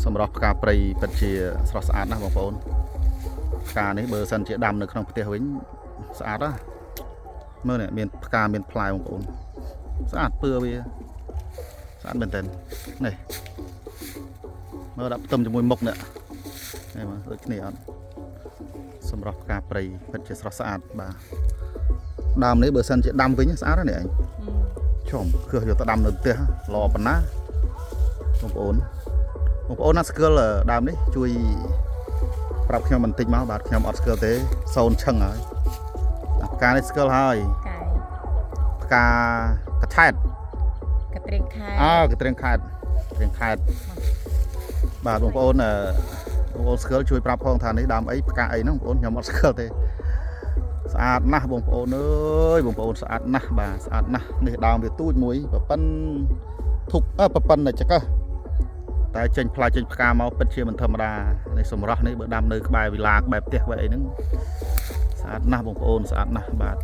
សម្រាប់ផ្កាព្រៃពិតជាស្រស់ស្អាតណាស់បងប្អូនផ្កានេះបើសិនជាដាំនៅក្នុងផ្ទះវិញស្អាតណាស់មើលនេះមានផ្កាមានផ្លែបងប្អូនស្អាតពឿវាស្អាតមែនតើនេះមើលដាក់ផ្ទឹមជាមួយមុខនេះនេះមើលដូចគ្នាអត់សម្រាប់ផ្កាព្រៃពិតជាស្រស់ស្អាតបាទដើមនេះបើសិនជាដាំវិញស្អាតណាស់នេះឯងចំគឺយកទៅដាំនៅផ្ទះល្អប៉ុណ្ណាបងប្អូនណាស្គាល់ដើមនេះជួយប្រាប់ខ្ញុំបន្តិចមកបាទខ្ញុំអត់ស្គាល់ទេសូនឈឹងហើយផ្កានេះស្គាល់ហើយផ្កាកថែតកត្រៀងខែកត្រៀងខែតបាទបងប្អូនស្គាល់ជួយប្រាប់ផងថានេះដើមអីផ្កាអីហ្នឹងបងប្អូនខ្ញុំអត់ស្គាល់ទេស្អាតណាស់បងប្អូនអើយបងប្អូនស្អាតណាស់បាទស្អាតណាស់នេះដើមវាទូចមួយប៉ប៉ិនធុកប៉ប៉ិនចកតែចេញផ្លែចេញផ្កាមកពិតជាមិនធម្មតានេះសម្រស់នេះបើដាំនៅក្បែរវិឡាក្បែរផ្ទះក្បែរអីហ្នឹងស្អាតណាស់បងប្អូនស្អាតណាស់បាទ